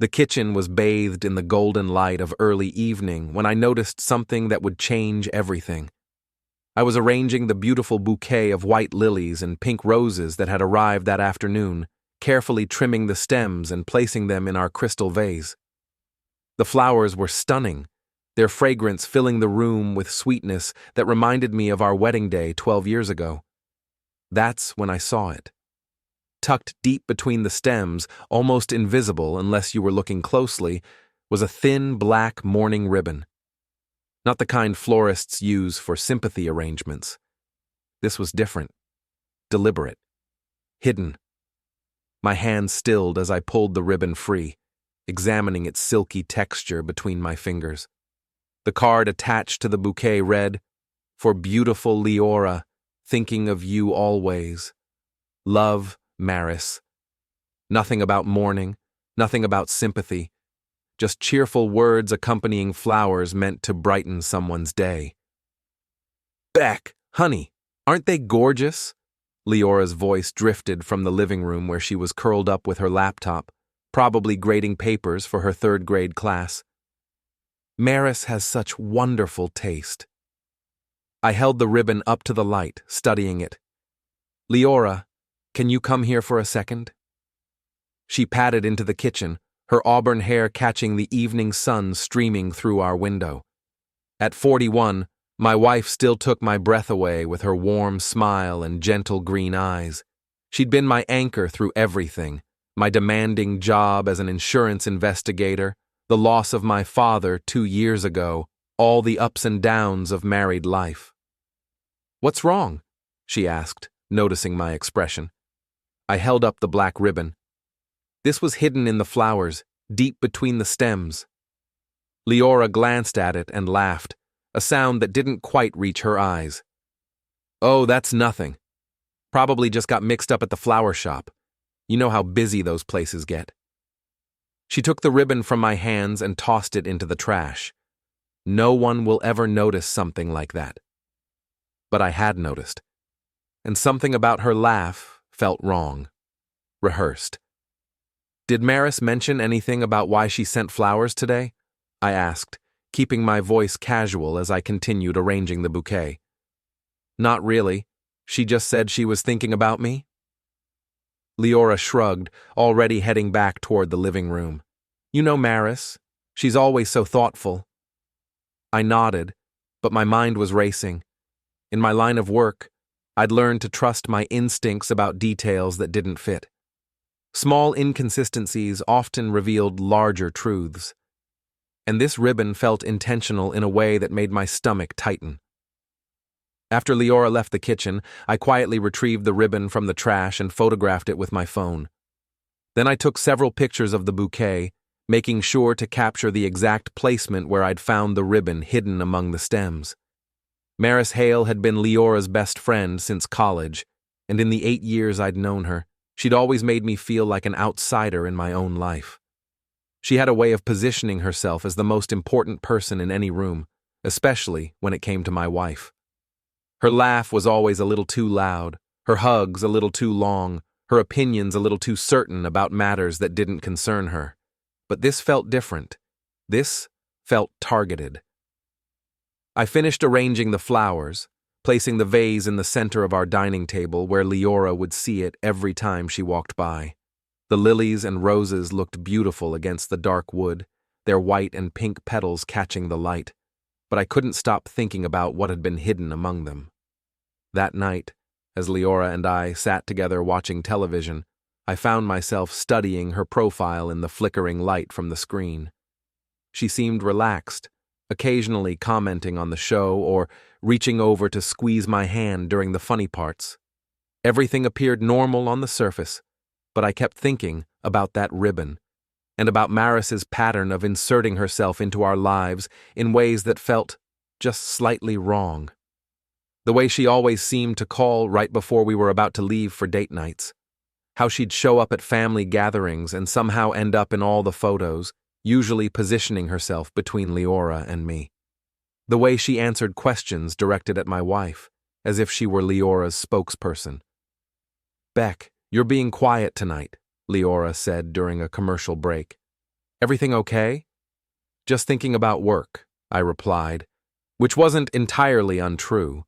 The kitchen was bathed in the golden light of early evening when I noticed something that would change everything. I was arranging the beautiful bouquet of white lilies and pink roses that had arrived that afternoon, carefully trimming the stems and placing them in our crystal vase. The flowers were stunning, their fragrance filling the room with sweetness that reminded me of our wedding day 12 years ago. That's when I saw it. Tucked deep between the stems, almost invisible unless you were looking closely, was a thin black mourning ribbon. Not the kind florists use for sympathy arrangements. This was different, deliberate, hidden. My hand stilled as I pulled the ribbon free, examining its silky texture between my fingers. The card attached to the bouquet read, "For beautiful Liora, thinking of you always. Love, Maris." Nothing about mourning, nothing about sympathy, just cheerful words accompanying flowers meant to brighten someone's day. "Beck, honey, aren't they gorgeous?" Leora's voice drifted from the living room where she was curled up with her laptop, probably grading papers for her third-grade class. "Maris has such wonderful taste." I held the ribbon up to the light, studying it. "Liora, can you come here for a second?" She padded into the kitchen, her auburn hair catching the evening sun streaming through our window. At 41, my wife still took my breath away with her warm smile and gentle green eyes. She'd been my anchor through everything, my demanding job as an insurance investigator, the loss of my father 2 years ago, all the ups and downs of married life. "What's wrong?" she asked, noticing my expression. I held up the black ribbon. This was hidden in the flowers, deep between the stems. Liora glanced at it and laughed, a sound that didn't quite reach her eyes. "Oh, that's nothing. Probably just got mixed up at the flower shop. You know how busy those places get." She took the ribbon from my hands and tossed it into the trash. No one will ever notice something like that. But I had noticed. And something about her laugh felt wrong. Rehearsed. "Did Maris mention anything about why she sent flowers today?" I asked, keeping my voice casual as I continued arranging the bouquet. "Not really. She just said she was thinking about me." Liora shrugged, already heading back toward the living room. "You know Maris. She's always so thoughtful." I nodded, but my mind was racing. In my line of work, I'd learned to trust my instincts about details that didn't fit. Small inconsistencies often revealed larger truths. And this ribbon felt intentional in a way that made my stomach tighten. After Liora left the kitchen, I quietly retrieved the ribbon from the trash and photographed it with my phone. Then I took several pictures of the bouquet, making sure to capture the exact placement where I'd found the ribbon hidden among the stems. Maris Hale had been Leora's best friend since college, and in the 8 years I'd known her, she'd always made me feel like an outsider in my own life. She had a way of positioning herself as the most important person in any room, especially when it came to my wife. Her laugh was always a little too loud, her hugs a little too long, her opinions a little too certain about matters that didn't concern her. But this felt different. This felt targeted. I finished arranging the flowers, placing the vase in the center of our dining table where Liora would see it every time she walked by. The lilies and roses looked beautiful against the dark wood, their white and pink petals catching the light, but I couldn't stop thinking about what had been hidden among them. That night, as Liora and I sat together watching television, I found myself studying her profile in the flickering light from the screen. She seemed relaxed, occasionally commenting on the show or reaching over to squeeze my hand during the funny parts. Everything appeared normal on the surface, but I kept thinking about that ribbon and about Maris's pattern of inserting herself into our lives in ways that felt just slightly wrong. The way she always seemed to call right before we were about to leave for date nights. How she'd show up at family gatherings and somehow end up in all the photos, usually positioning herself between Liora and me. The way she answered questions directed at my wife, as if she were Leora's spokesperson. "Beck, you're being quiet tonight," Liora said during a commercial break. Everything okay? Just thinking about work, I replied, which wasn't entirely untrue.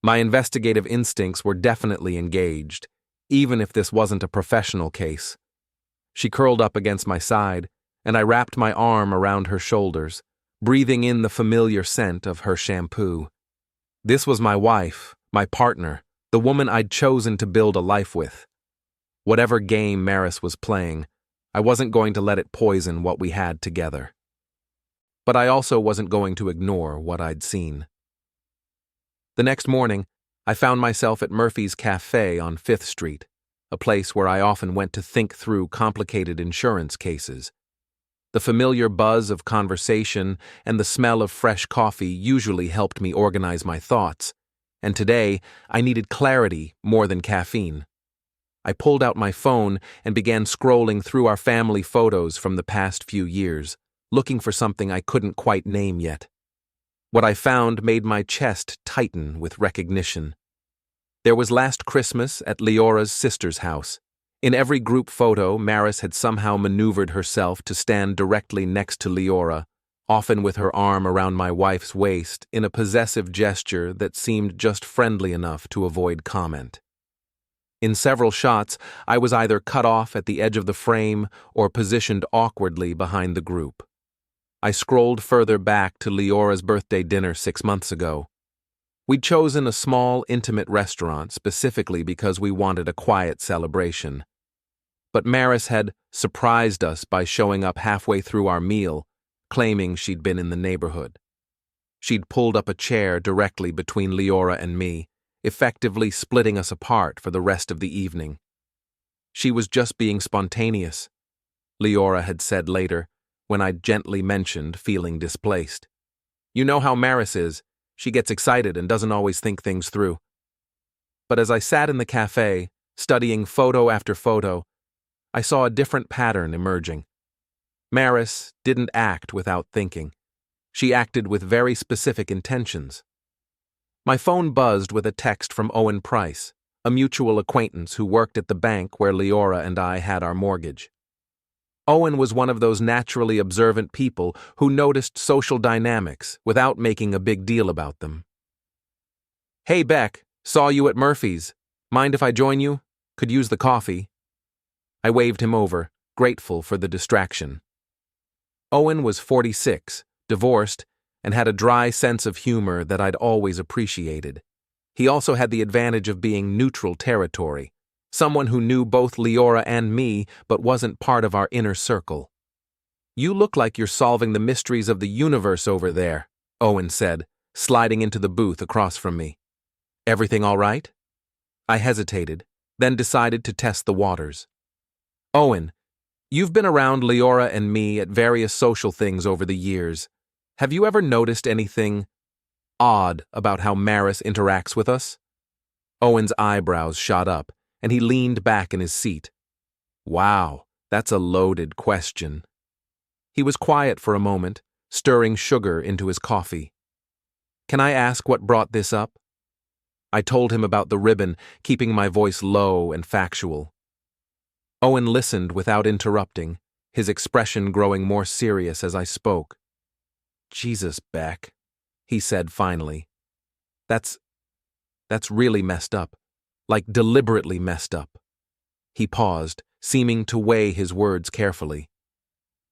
My investigative instincts were definitely engaged, even if this wasn't a professional case. She curled up against my side, and I wrapped my arm around her shoulders, breathing in the familiar scent of her shampoo. This was my wife, my partner, the woman I'd chosen to build a life with. Whatever game Maris was playing, I wasn't going to let it poison what we had together. But I also wasn't going to ignore what I'd seen. The next morning, I found myself at Murphy's Cafe on 5th Street, a place where I often went to think through complicated insurance cases. The familiar buzz of conversation and the smell of fresh coffee usually helped me organize my thoughts, and today I needed clarity more than caffeine. I pulled out my phone and began scrolling through our family photos from the past few years, looking for something I couldn't quite name yet. What I found made my chest tighten with recognition. There was last Christmas at Liora's sister's house. In every group photo, Maris had somehow maneuvered herself to stand directly next to Liora, often with her arm around my wife's waist in a possessive gesture that seemed just friendly enough to avoid comment. In several shots, I was either cut off at the edge of the frame or positioned awkwardly behind the group. I scrolled further back to Liora's birthday dinner 6 months ago. We'd chosen a small, intimate restaurant specifically because we wanted a quiet celebration. But Maris had surprised us by showing up halfway through our meal, claiming she'd been in the neighborhood. She'd pulled up a chair directly between Liora and me, effectively splitting us apart for the rest of the evening. She was just being spontaneous, Liora had said later, when I'd gently mentioned feeling displaced. You know how Maris is. She gets excited and doesn't always think things through. But as I sat in the cafe, studying photo after photo, I saw a different pattern emerging. Maris didn't act without thinking. She acted with very specific intentions. My phone buzzed with a text from Owen Price, a mutual acquaintance who worked at the bank where Liora and I had our mortgage. Owen was one of those naturally observant people who noticed social dynamics without making a big deal about them. Hey Beck, saw you at Murphy's. Mind if I join you? Could use the coffee. I waved him over, grateful for the distraction. Owen was 46, divorced, and had a dry sense of humor that I'd always appreciated. He also had the advantage of being neutral territory, someone who knew both Liora and me but wasn't part of our inner circle. You look like you're solving the mysteries of the universe over there, Owen said, sliding into the booth across from me. Everything all right? I hesitated, then decided to test the waters. Owen, you've been around Liora and me at various social things over the years. Have you ever noticed anything odd about how Maris interacts with us? Owen's eyebrows shot up, and he leaned back in his seat. Wow, that's a loaded question. He was quiet for a moment, stirring sugar into his coffee. Can I ask what brought this up? I told him about the ribbon, keeping my voice low and factual. Owen listened without interrupting, his expression growing more serious as I spoke. Jesus, Beck, he said finally. That's really messed up. Like deliberately messed up. He paused, seeming to weigh his words carefully.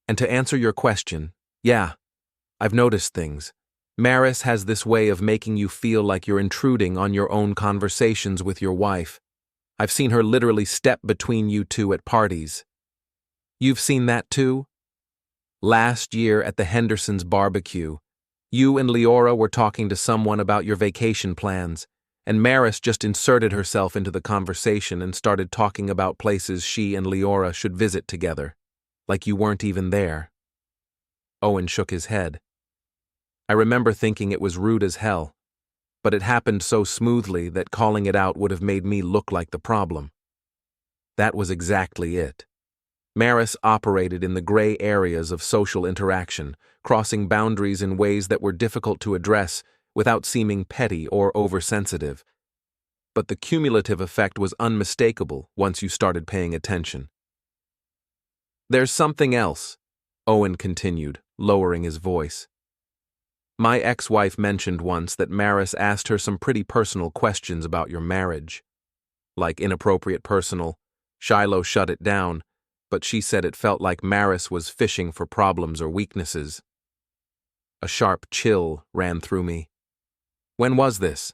And to answer your question, yeah, I've noticed things. Maris has this way of making you feel like you're intruding on your own conversations with your wife. I've seen her literally step between you two at parties. You've seen that too? Last year at the Hendersons' barbecue, you and Liora were talking to someone about your vacation plans, and Maris just inserted herself into the conversation and started talking about places she and Liora should visit together, like you weren't even there. Owen shook his head. I remember thinking it was rude as hell, but it happened so smoothly that calling it out would have made me look like the problem. That was exactly it. Maris operated in the gray areas of social interaction, crossing boundaries in ways that were difficult to address without seeming petty or oversensitive. But the cumulative effect was unmistakable once you started paying attention. There's something else, Owen continued, lowering his voice. My ex-wife mentioned once that Maris asked her some pretty personal questions about your marriage. Like inappropriate personal. Shiloh shut it down, but she said it felt like Maris was fishing for problems or weaknesses. A sharp chill ran through me. When was this?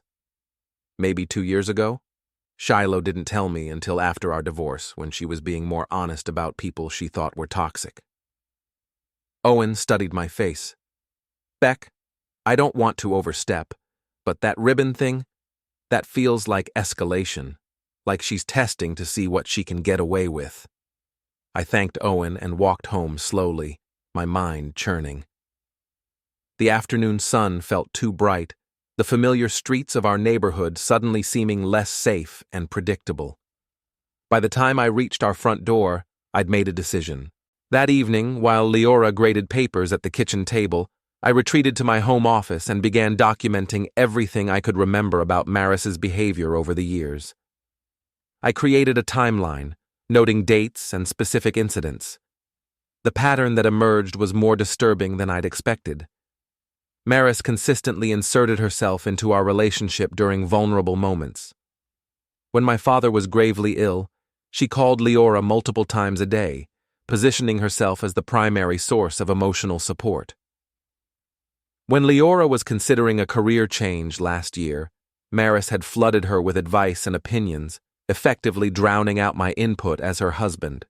Maybe 2 years ago? Shiloh didn't tell me until after our divorce, when she was being more honest about people she thought were toxic. Owen studied my face. Beck, I don't want to overstep, but that ribbon thing, that feels like escalation, like she's testing to see what she can get away with. I thanked Owen and walked home slowly, my mind churning. The afternoon sun felt too bright, the familiar streets of our neighborhood suddenly seeming less safe and predictable. By the time I reached our front door, I'd made a decision. That evening, while Liora graded papers at the kitchen table, I retreated to my home office and began documenting everything I could remember about Maris's behavior over the years. I created a timeline, noting dates and specific incidents. The pattern that emerged was more disturbing than I'd expected. Maris consistently inserted herself into our relationship during vulnerable moments. When my father was gravely ill, she called Liora multiple times a day, positioning herself as the primary source of emotional support. When Liora was considering a career change last year, Maris had flooded her with advice and opinions, effectively drowning out my input as her husband.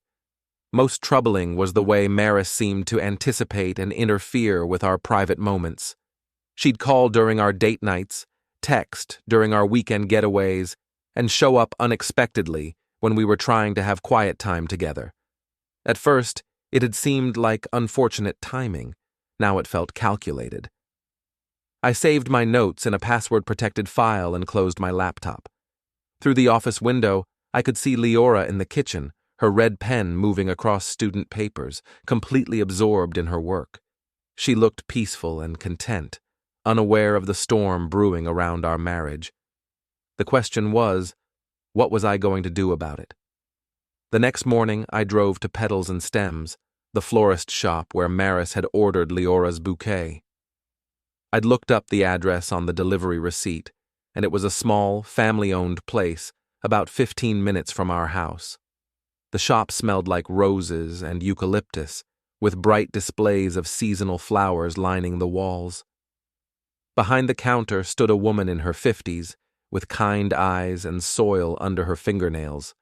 Most troubling was the way Maris seemed to anticipate and interfere with our private moments. She'd call during our date nights, text during our weekend getaways, and show up unexpectedly when we were trying to have quiet time together. At first, it had seemed like unfortunate timing. Now it felt calculated. I saved my notes in a password-protected file and closed my laptop. Through the office window, I could see Liora in the kitchen, her red pen moving across student papers, completely absorbed in her work. She looked peaceful and content, unaware of the storm brewing around our marriage. The question was, what was I going to do about it? The next morning, I drove to Petals and Stems, the florist shop where Maris had ordered Liora's bouquet. I'd looked up the address on the delivery receipt, and it was a small, family-owned place about 15 minutes from our house. The shop smelled like roses and eucalyptus, with bright displays of seasonal flowers lining the walls. Behind the counter stood a woman in her 50s, with kind eyes and soil under her fingernails,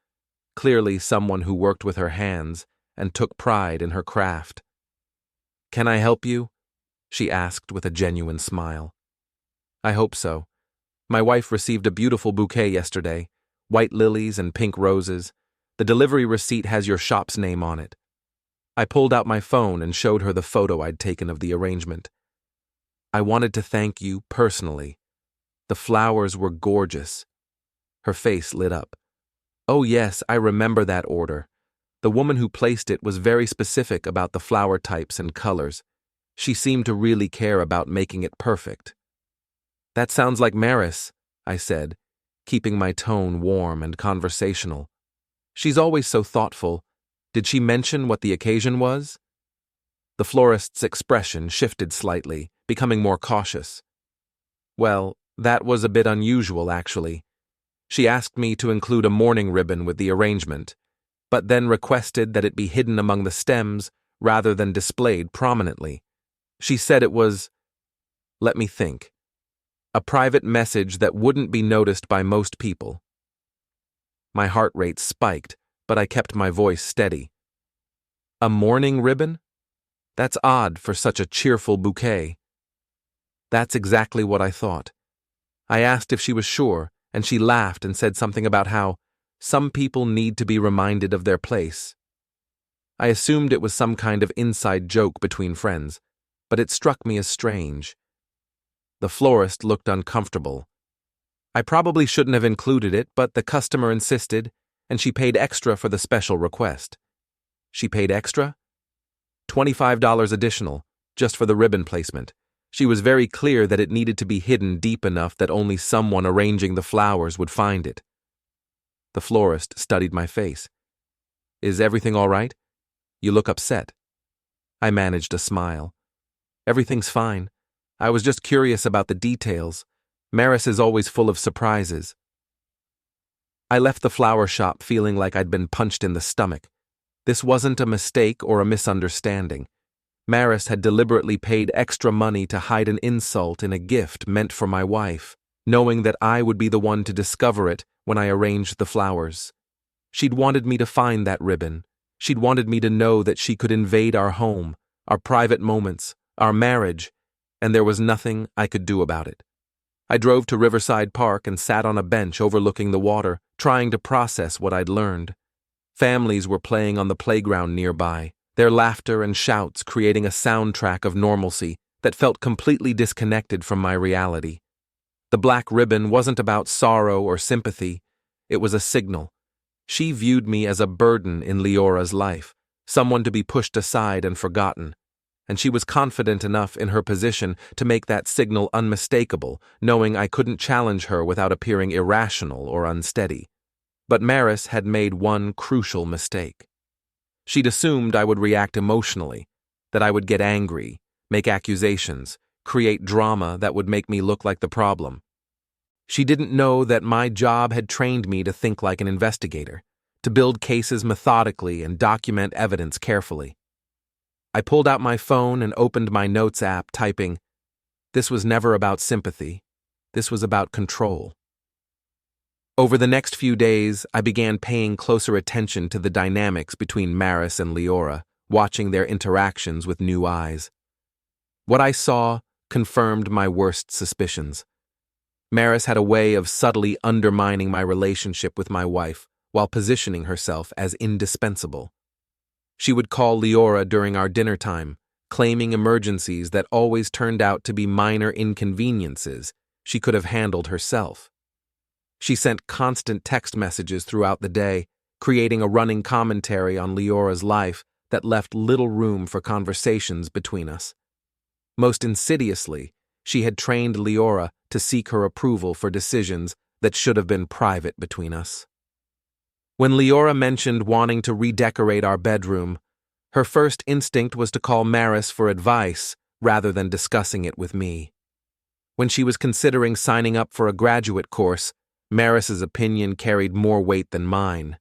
clearly someone who worked with her hands and took pride in her craft. "Can I help you?" she asked with a genuine smile. "I hope so. My wife received a beautiful bouquet yesterday, white lilies and pink roses. The delivery receipt has your shop's name on it." I pulled out my phone and showed her the photo I'd taken of the arrangement. "I wanted to thank you personally. The flowers were gorgeous." Her face lit up. "Oh yes, I remember that order. The woman who placed it was very specific about the flower types and colors. She seemed to really care about making it perfect." "That sounds like Maris," I said, keeping my tone warm and conversational. "She's always so thoughtful. Did she mention what the occasion was?" The florist's expression shifted slightly, becoming more cautious. "Well, that was a bit unusual, actually. She asked me to include a mourning ribbon with the arrangement, but then requested that it be hidden among the stems rather than displayed prominently. She said it was, let me think, a private message that wouldn't be noticed by most people." My heart rate spiked, but I kept my voice steady. "A mourning ribbon? That's odd for such a cheerful bouquet." That's exactly what I thought. I asked if she was sure, and she laughed and said something about how some people need to be reminded of their place. I assumed it was some kind of inside joke between friends, but it struck me as strange. The florist looked uncomfortable. I probably shouldn't have included it, but the customer insisted, and she paid extra for the special request. She paid extra? $25 additional, just for the ribbon placement. She was very clear that it needed to be hidden deep enough that only someone arranging the flowers would find it. The florist studied my face. "Is everything all right? You look upset." I managed a smile. Everything's fine. I was just curious about the details. Maris is always full of surprises. I left the flower shop feeling like I'd been punched in the stomach. This wasn't a mistake or a misunderstanding. Maris had deliberately paid extra money to hide an insult in a gift meant for my wife, knowing that I would be the one to discover it when I arranged the flowers. She'd wanted me to find that ribbon. She'd wanted me to know that she could invade our home, our private moments, our marriage, and there was nothing I could do about it. I drove to Riverside Park and sat on a bench overlooking the water, trying to process what I'd learned. Families were playing on the playground nearby, their laughter and shouts creating a soundtrack of normalcy that felt completely disconnected from my reality. The black ribbon wasn't about sorrow or sympathy. It was a signal. She viewed me as a burden in Liora's life, someone to be pushed aside and forgotten. And she was confident enough in her position to make that signal unmistakable, knowing I couldn't challenge her without appearing irrational or unsteady. But Maris had made one crucial mistake. She'd assumed I would react emotionally, that I would get angry, make accusations, create drama that would make me look like the problem. She didn't know that my job had trained me to think like an investigator, to build cases methodically and document evidence carefully. I pulled out my phone and opened my notes app, typing, "This was never about sympathy. This was about control." Over the next few days, I began paying closer attention to the dynamics between Maris and Liora, watching their interactions with new eyes. What I saw confirmed my worst suspicions. Maris had a way of subtly undermining my relationship with my wife while positioning herself as indispensable. She would call Liora during our dinner time, claiming emergencies that always turned out to be minor inconveniences she could have handled herself. She sent constant text messages throughout the day, creating a running commentary on Liora's life that left little room for conversations between us. Most insidiously, she had trained Liora to seek her approval for decisions that should have been private between us. When Liora mentioned wanting to redecorate our bedroom, her first instinct was to call Maris for advice rather than discussing it with me. When she was considering signing up for a graduate course, Maris's opinion carried more weight than mine.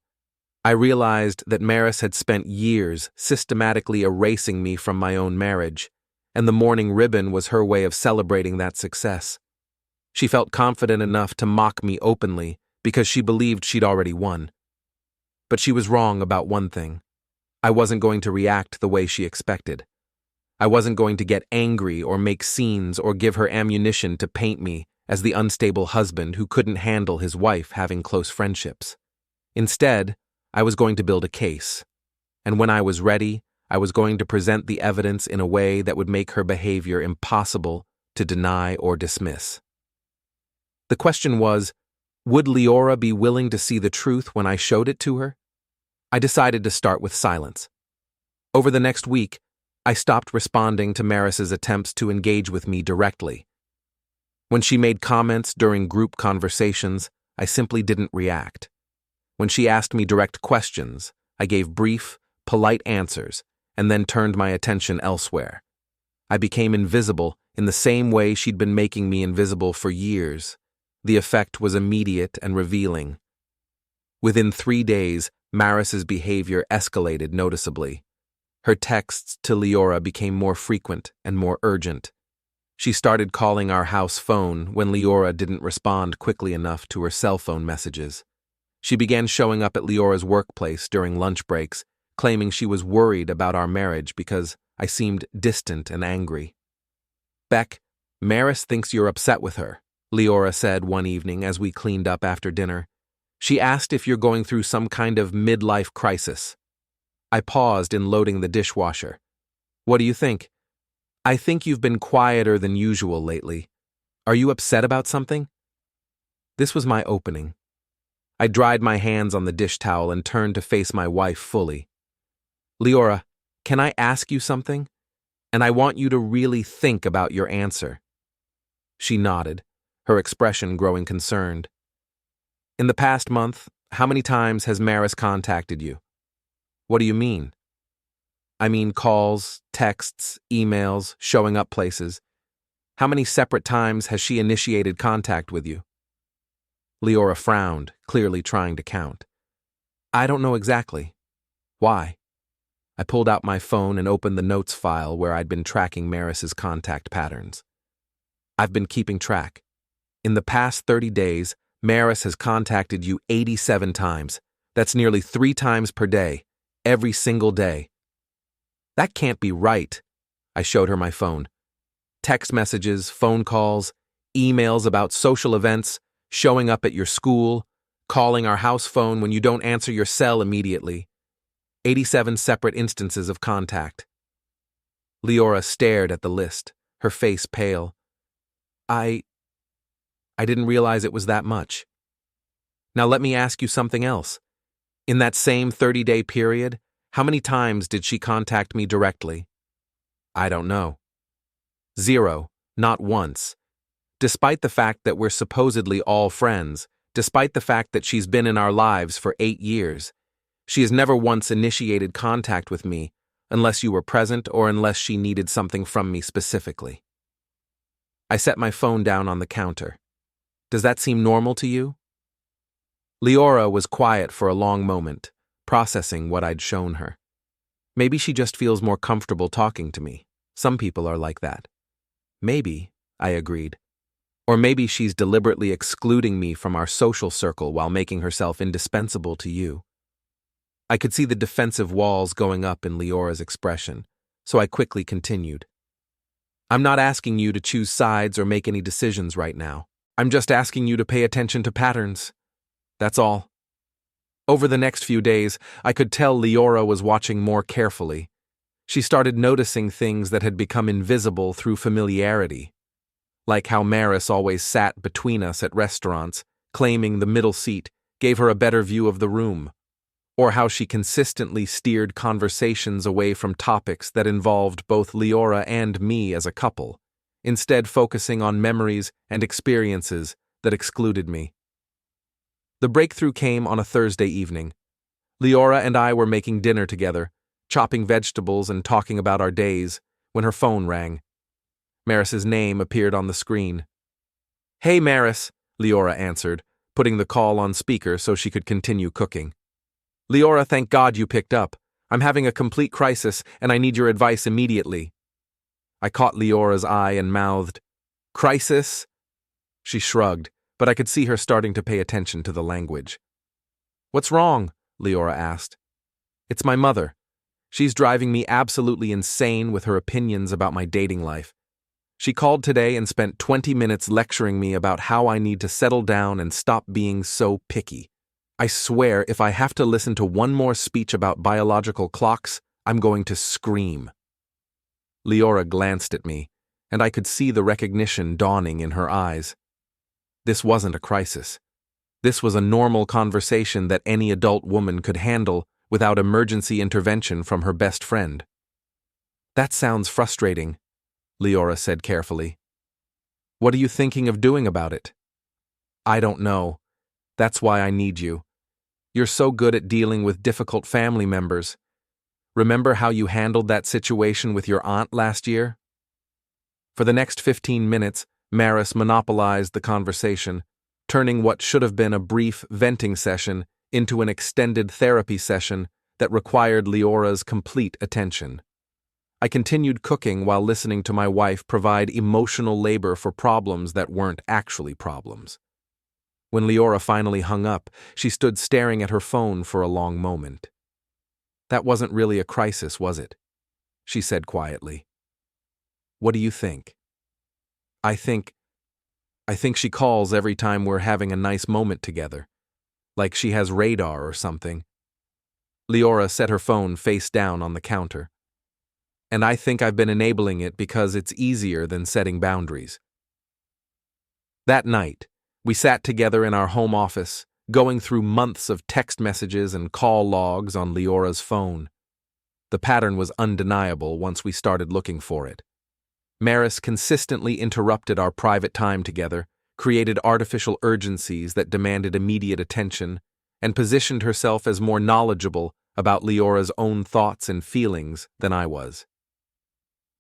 I realized that Maris had spent years systematically erasing me from my own marriage, and the mourning ribbon was her way of celebrating that success. She felt confident enough to mock me openly because she believed she'd already won. But she was wrong about one thing. I wasn't going to react the way she expected. I wasn't going to get angry or make scenes or give her ammunition to paint me as the unstable husband who couldn't handle his wife having close friendships. Instead, I was going to build a case. And when I was ready, I was going to present the evidence in a way that would make her behavior impossible to deny or dismiss. The question was, would Liora be willing to see the truth when I showed it to her? I decided to start with silence. Over the next week, I stopped responding to Maris's attempts to engage with me directly. When she made comments during group conversations, I simply didn't react. When she asked me direct questions, I gave brief, polite answers and then turned my attention elsewhere. I became invisible in the same way she'd been making me invisible for years. The effect was immediate and revealing. Within 3 days, Maris's behavior escalated noticeably. Her texts to Liora became more frequent and more urgent. She started calling our house phone when Liora didn't respond quickly enough to her cell phone messages. She began showing up at Liora's workplace during lunch breaks, claiming she was worried about our marriage because I seemed distant and angry. "Beck, Maris thinks you're upset with her," Liora said one evening as we cleaned up after dinner. "She asked if you're going through some kind of midlife crisis." I paused in loading the dishwasher. "What do you think?" "I think you've been quieter than usual lately. Are you upset about something?" This was my opening. I dried my hands on the dish towel and turned to face my wife fully. "Liora, can I ask you something? And I want you to really think about your answer." She nodded, her expression growing concerned. "In the past month, how many times has Maris contacted you?" "What do you mean?" I mean calls, texts, emails, showing up places. How many separate times has she initiated contact with you? Liora frowned, clearly trying to count. I don't know exactly. Why? I pulled out my phone and opened the notes file where I'd been tracking Maris's contact patterns. I've been keeping track. In the past 30 days, Maris has contacted you 87 times. That's nearly 3 times per day, every single day. That can't be right. I showed her my phone. Text messages, phone calls, emails about social events, showing up at your school, calling our house phone when you don't answer your cell immediately. 87 separate instances of contact. Liora stared at the list, her face pale. I didn't realize it was that much. Now let me ask you something else. In that same 30-day period, how many times did she contact me directly? I don't know. 0, not once. Despite the fact that we're supposedly all friends, despite the fact that she's been in our lives for 8 years, she has never once initiated contact with me unless you were present or unless she needed something from me specifically. I set my phone down on the counter. Does that seem normal to you? Liora was quiet for a long moment, processing what I'd shown her. Maybe she just feels more comfortable talking to me. Some people are like that. Maybe, I agreed. Or maybe she's deliberately excluding me from our social circle while making herself indispensable to you. I could see the defensive walls going up in Liora's expression, so I quickly continued. I'm not asking you to choose sides or make any decisions right now. I'm just asking you to pay attention to patterns. That's all. Over the next few days, I could tell Liora was watching more carefully. She started noticing things that had become invisible through familiarity. Like how Maris always sat between us at restaurants, claiming the middle seat gave her a better view of the room. Or how she consistently steered conversations away from topics that involved both Liora and me as a couple, instead focusing on memories and experiences that excluded me. The breakthrough came on a Thursday evening. Liora and I were making dinner together, chopping vegetables and talking about our days, when her phone rang. Maris's name appeared on the screen. Hey, Maris, Liora answered, putting the call on speaker so she could continue cooking. Liora, thank God you picked up. I'm having a complete crisis and I need your advice immediately. I caught Liora's eye and mouthed, Crisis? She shrugged, but I could see her starting to pay attention to the language. What's wrong? Liora asked. It's my mother. She's driving me absolutely insane with her opinions about my dating life. She called today and spent 20 minutes lecturing me about how I need to settle down and stop being so picky. I swear if I have to listen to one more speech about biological clocks, I'm going to scream. Liora glanced at me, and I could see the recognition dawning in her eyes. This wasn't a crisis. This was a normal conversation that any adult woman could handle without emergency intervention from her best friend. That sounds frustrating, Liora said carefully. What are you thinking of doing about it? I don't know. That's why I need you. You're so good at dealing with difficult family members. Remember how you handled that situation with your aunt last year? For the next 15 minutes, Maris monopolized the conversation, turning what should have been a brief venting session into an extended therapy session that required Liora's complete attention. I continued cooking while listening to my wife provide emotional labor for problems that weren't actually problems. When Liora finally hung up, she stood staring at her phone for a long moment. That wasn't really a crisis, was it? She said quietly. What do you think? I think she calls every time we're having a nice moment together, like she has radar or something. Liora set her phone face down on the counter. And I think I've been enabling it because it's easier than setting boundaries. That night, we sat together in our home office, going through months of text messages and call logs on Liora's phone. The pattern was undeniable once we started looking for it. Maris consistently interrupted our private time together, created artificial urgencies that demanded immediate attention, and positioned herself as more knowledgeable about Leora's own thoughts and feelings than I was.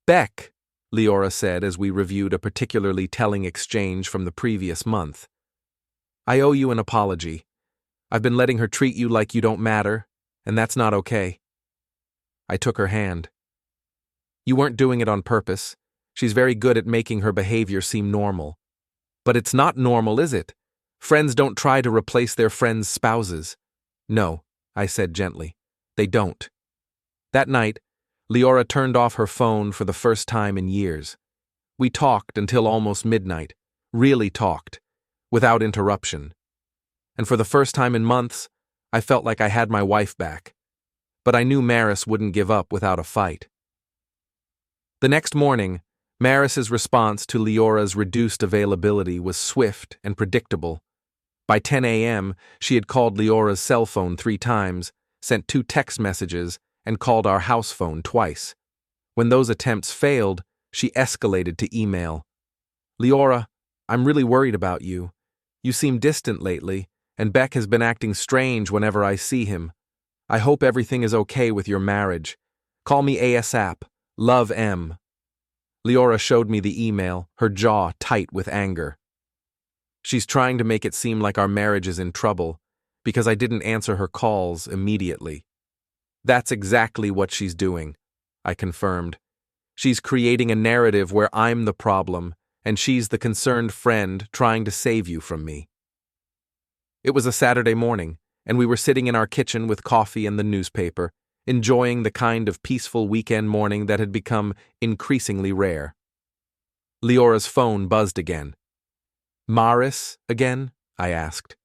"Beck," Liora said as we reviewed a particularly telling exchange from the previous month, "I owe you an apology. I've been letting her treat you like you don't matter, and that's not okay." I took her hand. "You weren't doing it on purpose. She's very good at making her behavior seem normal. But it's not normal, is it? Friends don't try to replace their friends' spouses." "No," I said gently. "They don't." That night, Liora turned off her phone for the first time in years. We talked until almost midnight, really talked, without interruption. And for the first time in months, I felt like I had my wife back. But I knew Maris wouldn't give up without a fight. The next morning, Maris's response to Leora's reduced availability was swift and predictable. By 10 a.m., she had called Leora's cell phone 3 times, sent 2 text messages, and called our house phone twice. When those attempts failed, she escalated to email. "Liora, I'm really worried about you. You seem distant lately, and Beck has been acting strange whenever I see him. I hope everything is okay with your marriage. Call me ASAP. Love, M." Liora showed me the email, her jaw tight with anger. She's trying to make it seem like our marriage is in trouble, because I didn't answer her calls immediately. "That's exactly what she's doing," I confirmed. "She's creating a narrative where I'm the problem, and she's the concerned friend trying to save you from me." It was a Saturday morning, and we were sitting in our kitchen with coffee and the newspaper, enjoying the kind of peaceful weekend morning that had become increasingly rare. Leora's phone buzzed again. "Maris again?" I asked.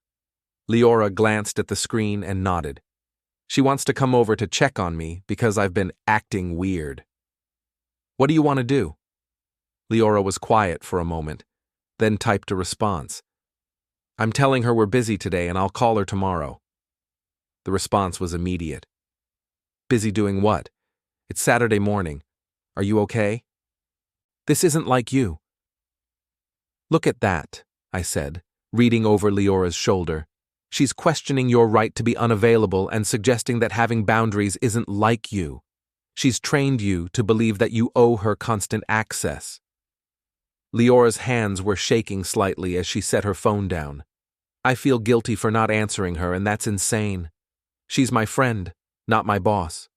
Liora glanced at the screen and nodded. "She wants to come over to check on me because I've been acting weird." "What do you want to do?" Liora was quiet for a moment, then typed a response. "I'm telling her we're busy today and I'll call her tomorrow." The response was immediate. "Busy doing what? It's Saturday morning. Are you okay?" "This isn't like you." "Look at that," I said, reading over Leora's shoulder. "She's questioning your right to be unavailable and suggesting that having boundaries isn't like you. She's trained you to believe that you owe her constant access." Leora's hands were shaking slightly as she set her phone down. "I feel guilty for not answering her, and that's insane. She's my friend, not my boss."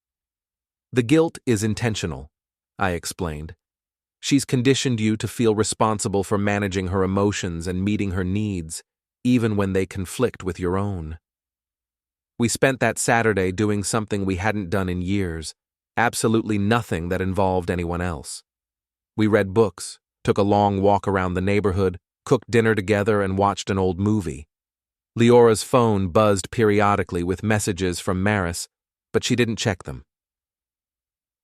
"The guilt is intentional," I explained. "She's conditioned you to feel responsible for managing her emotions and meeting her needs, even when they conflict with your own." We spent that Saturday doing something we hadn't done in years, absolutely nothing that involved anyone else. We read books, took a long walk around the neighborhood, cooked dinner together, and watched an old movie. Leora's phone buzzed periodically with messages from Maris, but she didn't check them.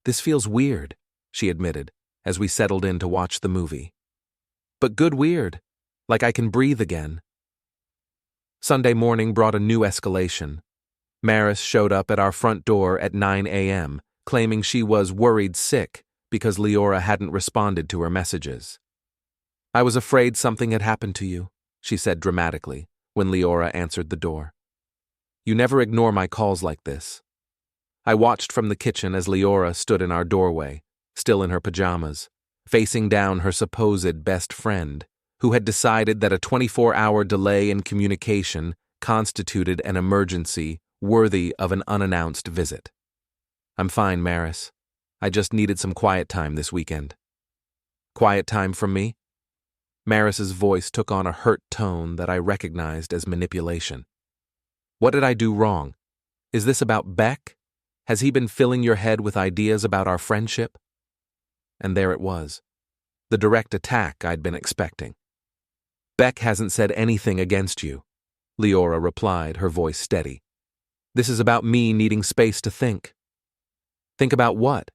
"This feels weird," she admitted, as we settled in to watch the movie. "But good weird, like I can breathe again." Sunday morning brought a new escalation. Maris showed up at our front door at 9 a.m., claiming she was worried sick because Liora hadn't responded to her messages. "I was afraid something had happened to you," she said dramatically when Liora answered the door. "You never ignore my calls like this." I watched from the kitchen as Liora stood in our doorway, still in her pajamas, facing down her supposed best friend, who had decided that a 24-hour delay in communication constituted an emergency worthy of an unannounced visit. "I'm fine, Maris. I just needed some quiet time this weekend." "Quiet time from me?" Maris's voice took on a hurt tone that I recognized as manipulation. "What did I do wrong? Is this about Beck? Has he been filling your head with ideas about our friendship?" And there it was, the direct attack I'd been expecting. "Beck hasn't said anything against you," Liora replied, her voice steady. "This is about me needing space to think." "Think about what?"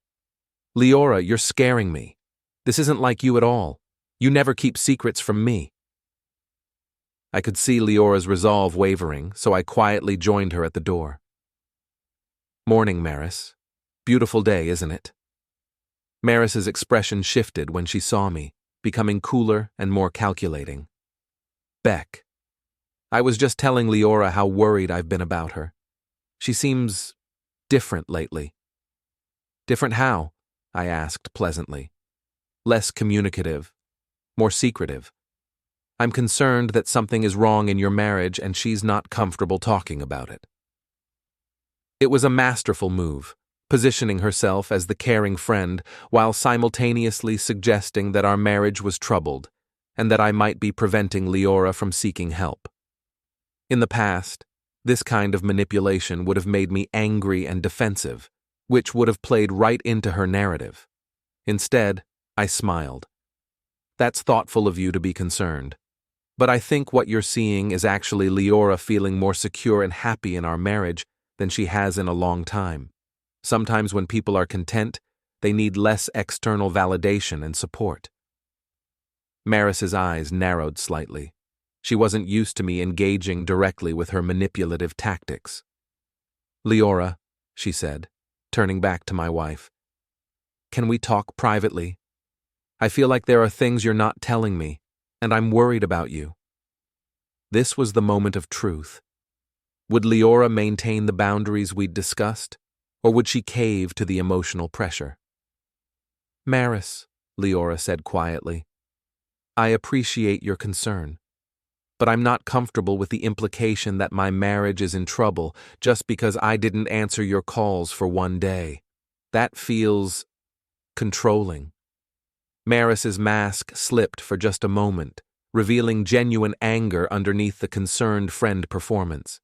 "Liora, you're scaring me. This isn't like you at all. You never keep secrets from me." I could see Leora's resolve wavering, so I quietly joined her at the door. "Morning, Maris. Beautiful day, isn't it?" Maris's expression shifted when she saw me, becoming cooler and more calculating. "Beck. I was just telling Liora how worried I've been about her. She seems different lately." "Different how?" I asked pleasantly. "Less communicative, more secretive. I'm concerned that something is wrong in your marriage and she's not comfortable talking about it." It was a masterful move, positioning herself as the caring friend while simultaneously suggesting that our marriage was troubled and that I might be preventing Liora from seeking help. In the past, this kind of manipulation would have made me angry and defensive, which would have played right into her narrative. Instead, I smiled. "That's thoughtful of you to be concerned. But I think what you're seeing is actually Liora feeling more secure and happy in our marriage than she has in a long time. Sometimes when people are content, they need less external validation and support." Maris's eyes narrowed slightly. She wasn't used to me engaging directly with her manipulative tactics. "Liora," she said, turning back to my wife, "can we talk privately? I feel like there are things you're not telling me, and I'm worried about you." This was the moment of truth. Would Liora maintain the boundaries we'd discussed, or would she cave to the emotional pressure? "Maris," Liora said quietly, "I appreciate your concern, but I'm not comfortable with the implication that my marriage is in trouble just because I didn't answer your calls for one day. That feels controlling." Maris's mask slipped for just a moment, revealing genuine anger underneath the concerned friend performance.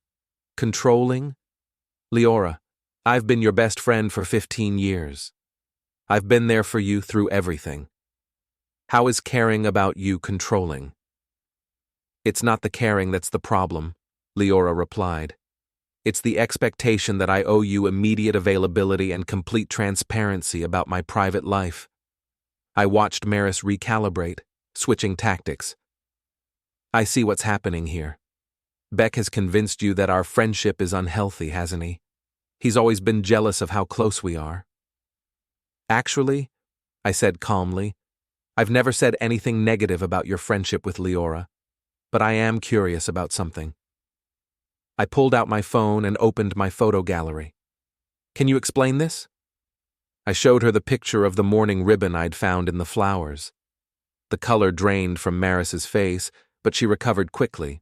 "Controlling? Liora, I've been your best friend for 15 years. I've been there for you through everything. How is caring about you controlling?" "It's not the caring that's the problem," Liora replied. "It's the expectation that I owe you immediate availability and complete transparency about my private life." I watched Maris recalibrate, switching tactics. "I see what's happening here. Beck has convinced you that our friendship is unhealthy, hasn't he? He's always been jealous of how close we are." "Actually," I said calmly, "I've never said anything negative about your friendship with Liora, but I am curious about something." I pulled out my phone and opened my photo gallery. "Can you explain this?" I showed her the picture of the mourning ribbon I'd found in the flowers. The color drained from Maris's face, but she recovered quickly.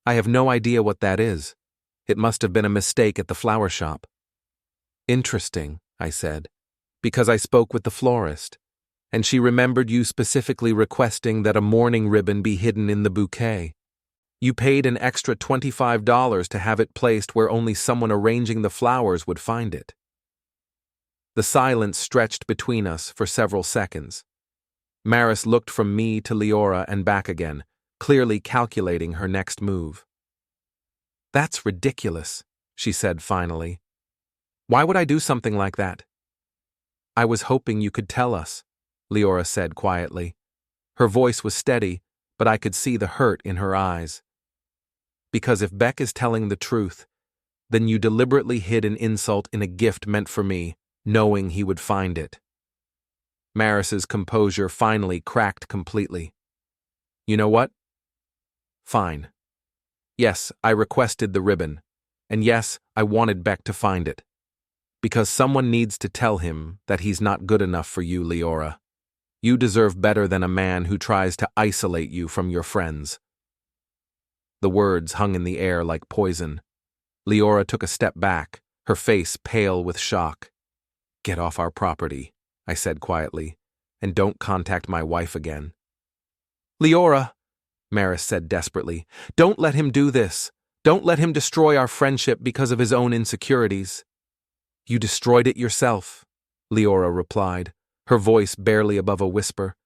"I have no idea what that is. It must have been a mistake at the flower shop." "Interesting," I said, "because I spoke with the florist, and she remembered you specifically requesting that a mourning ribbon be hidden in the bouquet. You paid an extra $25 to have it placed where only someone arranging the flowers would find it." The silence stretched between us for several seconds. Maris looked from me to Liora and back again, clearly calculating her next move. "That's ridiculous," she said finally. "Why would I do something like that?" "I was hoping you could tell us," Liora said quietly. Her voice was steady, but I could see the hurt in her eyes. "Because if Beck is telling the truth, then you deliberately hid an insult in a gift meant for me, knowing he would find it." Maris's composure finally cracked completely. "You know what? Fine. Yes, I requested the ribbon, and yes, I wanted Beck to find it. Because someone needs to tell him that he's not good enough for you, Liora. You deserve better than a man who tries to isolate you from your friends." The words hung in the air like poison. Liora took a step back, her face pale with shock. "Get off our property," I said quietly, "and don't contact my wife again." "Liora," Maris said desperately, "don't let him do this. Don't let him destroy our friendship because of his own insecurities." "You destroyed it yourself," Liora replied, her voice barely above a whisper.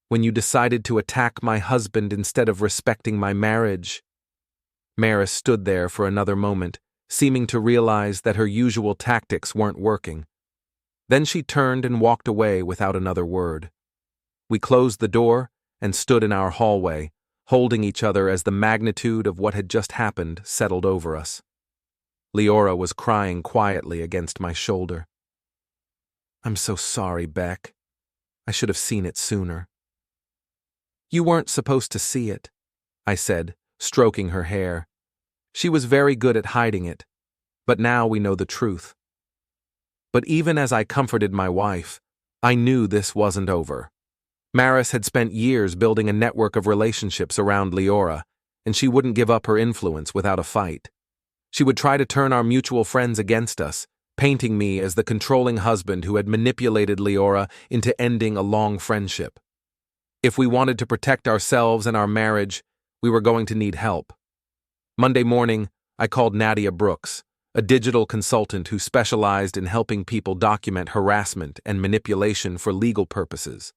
"When you decided to attack my husband instead of respecting my marriage." Maris stood there for another moment, seeming to realize that her usual tactics weren't working. Then she turned and walked away without another word. We closed the door and stood in our hallway, holding each other as the magnitude of what had just happened settled over us. Liora was crying quietly against my shoulder. "I'm so sorry, Beck. I should have seen it sooner." "You weren't supposed to see it," I said, stroking her hair. "She was very good at hiding it, but now we know the truth. But even as I comforted my wife, I knew this wasn't over. Maris had spent years building a network of relationships around Liora, and she wouldn't give up her influence without a fight. She would try to turn our mutual friends against us, painting me as the controlling husband who had manipulated Liora into ending a long friendship. If we wanted to protect ourselves and our marriage, we were going to need help. Monday morning, I called Nadia Brooks, a digital consultant who specialized in helping people document harassment and manipulation for legal purposes.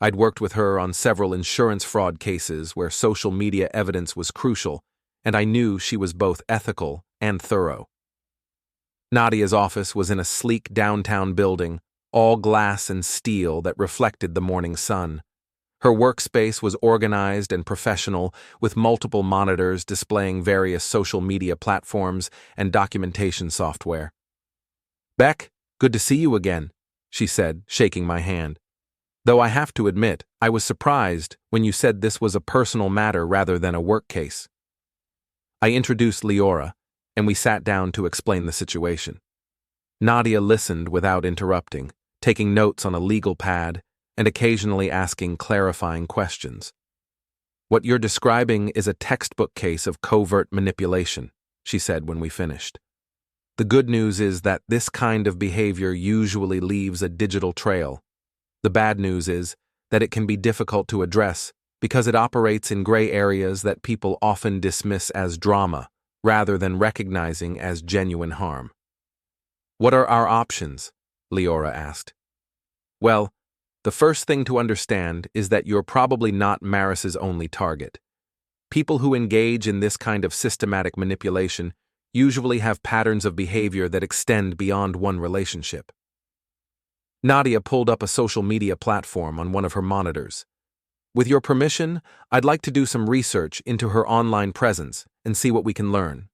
I'd worked with her on several insurance fraud cases where social media evidence was crucial, and I knew she was both ethical and thorough. Nadia's office was in a sleek downtown building, all glass and steel that reflected the morning sun. Her workspace was organized and professional, with multiple monitors displaying various social media platforms and documentation software. "Beck, good to see you again," she said, shaking my hand. "Though I have to admit, I was surprised when you said this was a personal matter rather than a work case." I introduced Liora, and we sat down to explain the situation. Nadia listened without interrupting, taking notes on a legal pad and occasionally asking clarifying questions. "What you're describing is a textbook case of covert manipulation," she said when we finished. "The good news is that this kind of behavior usually leaves a digital trail. The bad news is that it can be difficult to address because it operates in gray areas that people often dismiss as drama, rather than recognizing as genuine harm." "What are our options?" Liora asked. "Well, the first thing to understand is that you're probably not Maris's only target. People who engage in this kind of systematic manipulation usually have patterns of behavior that extend beyond one relationship." Nadia pulled up a social media platform on one of her monitors. "With your permission, I'd like to do some research into her online presence and see what we can learn."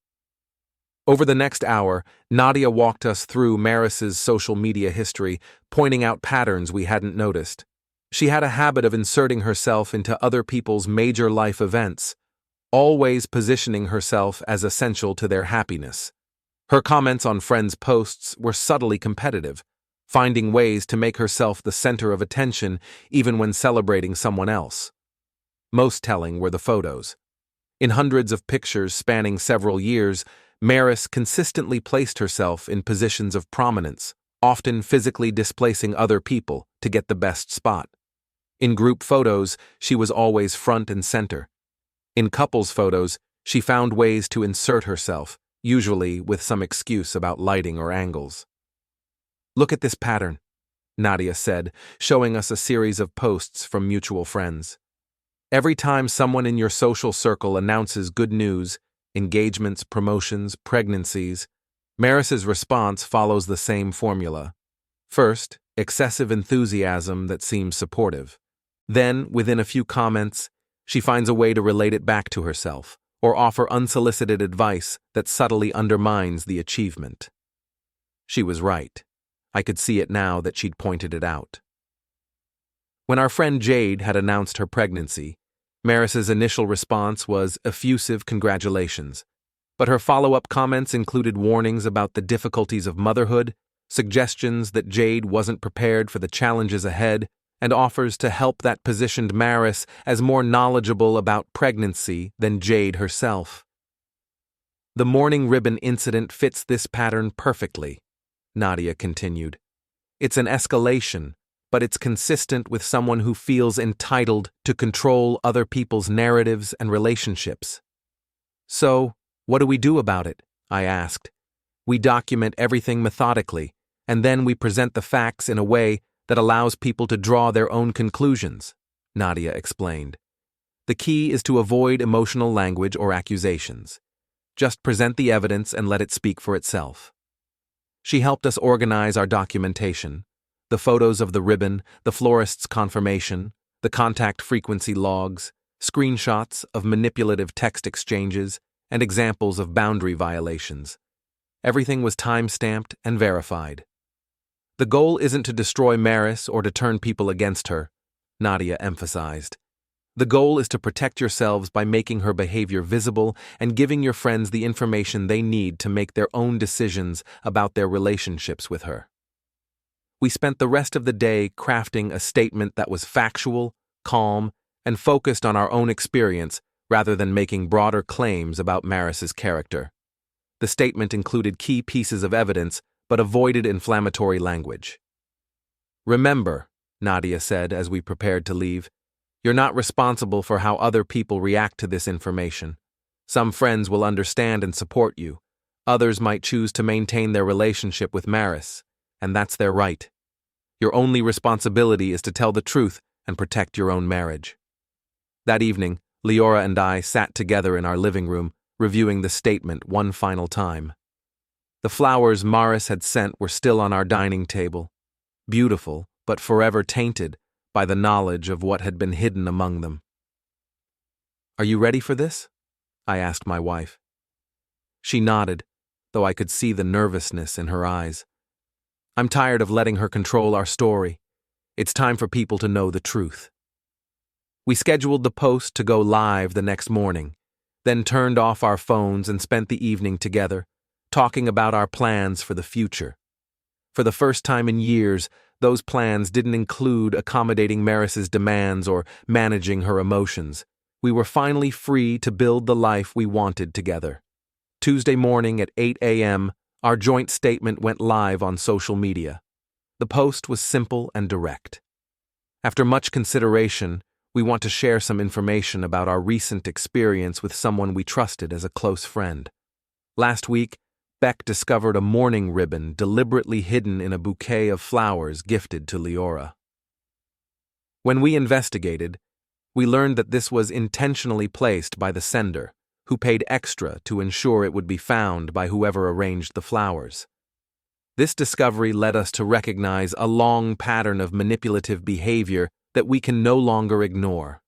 Over the next hour, Nadia walked us through Maris's social media history, pointing out patterns we hadn't noticed. She had a habit of inserting herself into other people's major life events, always positioning herself as essential to their happiness. Her comments on friends' posts were subtly competitive, finding ways to make herself the center of attention even when celebrating someone else. Most telling were the photos. In hundreds of pictures spanning several years, Maris consistently placed herself in positions of prominence, often physically displacing other people to get the best spot. In group photos, she was always front and center. In couples photos, she found ways to insert herself, usually with some excuse about lighting or angles. "Look at this pattern," Nadia said, showing us a series of posts from mutual friends. "Every time someone in your social circle announces good news, engagements, promotions, pregnancies, Maris's response follows the same formula. First, excessive enthusiasm that seems supportive. Then, within a few comments, she finds a way to relate it back to herself, or offer unsolicited advice that subtly undermines the achievement." She was right. I could see it now that she'd pointed it out. When our friend Jade had announced her pregnancy, Maris's initial response was effusive congratulations, but her follow-up comments included warnings about the difficulties of motherhood, suggestions that Jade wasn't prepared for the challenges ahead, and offers to help that positioned Maris as more knowledgeable about pregnancy than Jade herself. "The mourning ribbon incident fits this pattern perfectly," Nadia continued. "It's an escalation, but it's consistent with someone who feels entitled to control other people's narratives and relationships." "So, what do we do about it?" I asked. "We document everything methodically, and then we present the facts in a way that allows people to draw their own conclusions," Nadia explained. "The key is to avoid emotional language or accusations. Just present the evidence and let it speak for itself." She helped us organize our documentation: the photos of the ribbon, the florist's confirmation, the contact frequency logs, screenshots of manipulative text exchanges, and examples of boundary violations. Everything was time-stamped and verified. "The goal isn't to destroy Maris or to turn people against her," Nadia emphasized. "The goal is to protect yourselves by making her behavior visible and giving your friends the information they need to make their own decisions about their relationships with her." We spent the rest of the day crafting a statement that was factual, calm, and focused on our own experience rather than making broader claims about Maris's character. The statement included key pieces of evidence but avoided inflammatory language. "Remember," Nadia said as we prepared to leave, "you're not responsible for how other people react to this information. Some friends will understand and support you. Others might choose to maintain their relationship with Maris, and that's their right. Your only responsibility is to tell the truth and protect your own marriage." That evening, Liora and I sat together in our living room, reviewing the statement one final time. The flowers Maris had sent were still on our dining table, beautiful but forever tainted by the knowledge of what had been hidden among them. "Are you ready for this?" I asked my wife. She nodded, though I could see the nervousness in her eyes. "I'm tired of letting her control our story. It's time for people to know the truth." We scheduled the post to go live the next morning, then turned off our phones and spent the evening together, talking about our plans for the future. For the first time in years, those plans didn't include accommodating Maris's demands or managing her emotions. We were finally free to build the life we wanted together. Tuesday morning at 8 a.m., our joint statement went live on social media. The post was simple and direct. After much consideration, we want to share some information about our recent experience with someone we trusted as a close friend. Last week, Beck discovered a mourning ribbon deliberately hidden in a bouquet of flowers gifted to Liora. When we investigated, we learned that this was intentionally placed by the sender, who paid extra to ensure it would be found by whoever arranged the flowers. This discovery led us to recognize a long pattern of manipulative behavior that we can no longer ignore.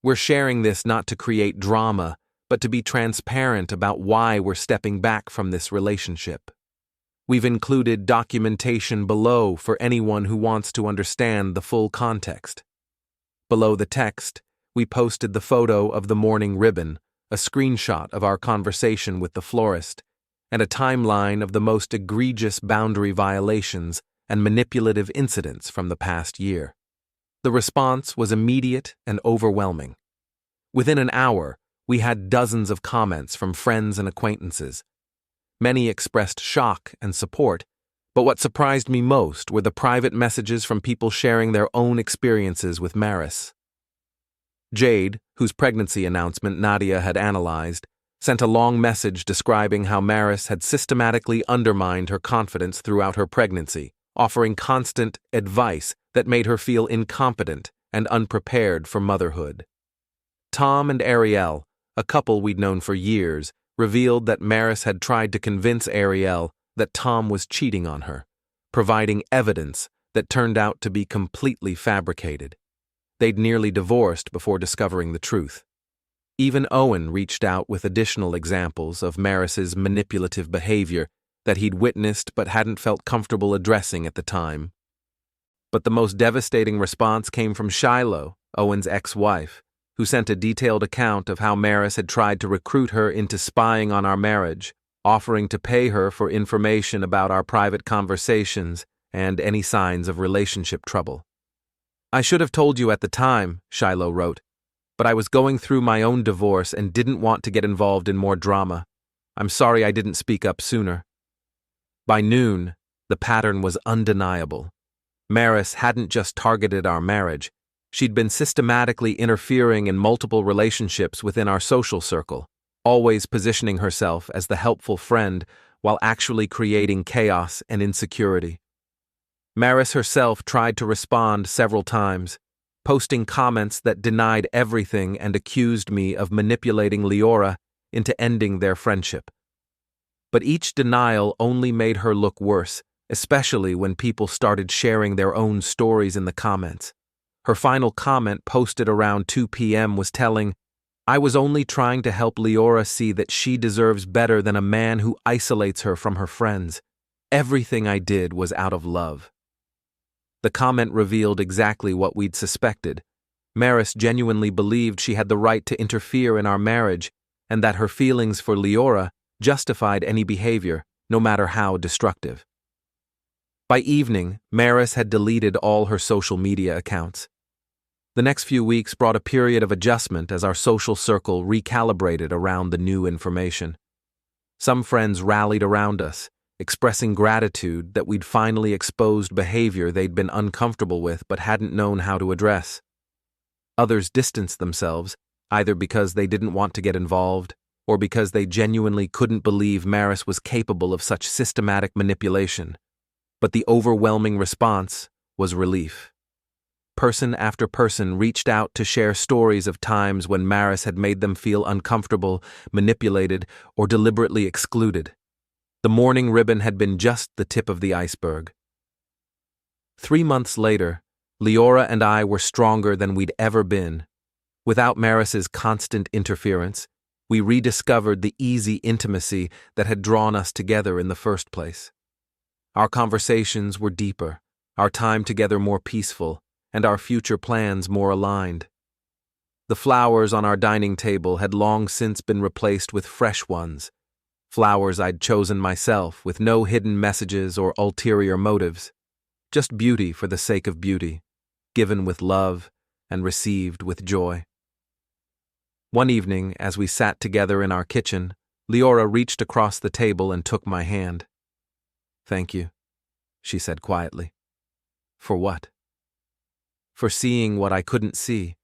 We're sharing this not to create drama, but to be transparent about why we're stepping back from this relationship. We've included documentation below for anyone who wants to understand the full context. Below the text, we posted the photo of the mourning ribbon, a screenshot of our conversation with the florist, and a timeline of the most egregious boundary violations and manipulative incidents from the past year. The response was immediate and overwhelming. Within an hour, we had dozens of comments from friends and acquaintances. Many expressed shock and support, but what surprised me most were the private messages from people sharing their own experiences with Maris. Jade, whose pregnancy announcement Nadia had analyzed, sent a long message describing how Maris had systematically undermined her confidence throughout her pregnancy, offering constant advice that made her feel incompetent and unprepared for motherhood. Tom and Ariel, a couple we'd known for years, revealed that Maris had tried to convince Ariel that Tom was cheating on her, providing evidence that turned out to be completely fabricated. They'd nearly divorced before discovering the truth. Even Owen reached out with additional examples of Maris's manipulative behavior that he'd witnessed but hadn't felt comfortable addressing at the time. But the most devastating response came from Shiloh, Owen's ex-wife, who sent a detailed account of how Maris had tried to recruit her into spying on our marriage, offering to pay her for information about our private conversations and any signs of relationship trouble. "I should have told you at the time," Shiloh wrote, "but I was going through my own divorce and didn't want to get involved in more drama. I'm sorry I didn't speak up sooner." By noon, the pattern was undeniable. Maris hadn't just targeted our marriage, she'd been systematically interfering in multiple relationships within our social circle, always positioning herself as the helpful friend while actually creating chaos and insecurity. Maris herself tried to respond several times, posting comments that denied everything and accused me of manipulating Liora into ending their friendship. But each denial only made her look worse, especially when people started sharing their own stories in the comments. Her final comment posted around 2 p.m. was telling, "I was only trying to help Liora see that she deserves better than a man who isolates her from her friends. Everything I did was out of love." The comment revealed exactly what we'd suspected. Maris genuinely believed she had the right to interfere in our marriage, and that her feelings for Liora justified any behavior, no matter how destructive. By evening, Maris had deleted all her social media accounts. The next few weeks brought a period of adjustment as our social circle recalibrated around the new information. Some friends rallied around us, expressing gratitude that we'd finally exposed behavior they'd been uncomfortable with but hadn't known how to address. Others distanced themselves, either because they didn't want to get involved or because they genuinely couldn't believe Maris was capable of such systematic manipulation. But the overwhelming response was relief. Person after person reached out to share stories of times when Maris had made them feel uncomfortable, manipulated, or deliberately excluded. The mourning ribbon had been just the tip of the iceberg. 3 months later, Liora and I were stronger than we'd ever been. Without Maris's constant interference, we rediscovered the easy intimacy that had drawn us together in the first place. Our conversations were deeper, our time together more peaceful, and our future plans more aligned. The flowers on our dining table had long since been replaced with fresh ones, flowers I'd chosen myself with no hidden messages or ulterior motives, just beauty for the sake of beauty, given with love and received with joy. One evening, as we sat together in our kitchen, Liora reached across the table and took my hand. "Thank you," she said quietly. "For what?" "For seeing what I couldn't see.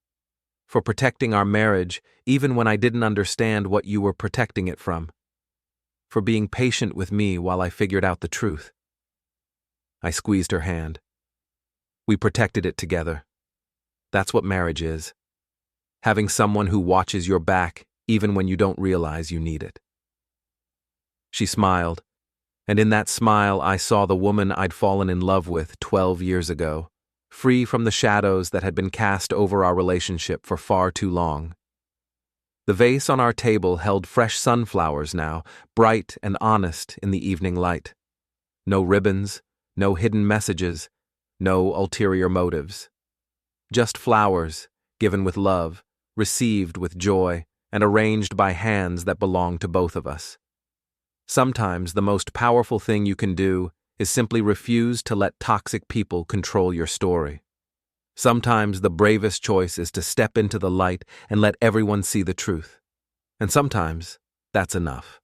For protecting our marriage even when I didn't understand what you were protecting it from. For being patient with me while I figured out the truth." I squeezed her hand. We protected it together. That's what marriage is. Having someone who watches your back even when you don't realize you need it. She smiled, and in that smile I saw the woman I'd fallen in love with 12 years ago, free from the shadows that had been cast over our relationship for far too long. The vase on our table held fresh sunflowers now, bright and honest in the evening light. No ribbons, no hidden messages, no ulterior motives. Just flowers, given with love, received with joy, and arranged by hands that belong to both of us. Sometimes the most powerful thing you can do is simply refuse to let toxic people control your story. Sometimes the bravest choice is to step into the light and let everyone see the truth. And sometimes that's enough.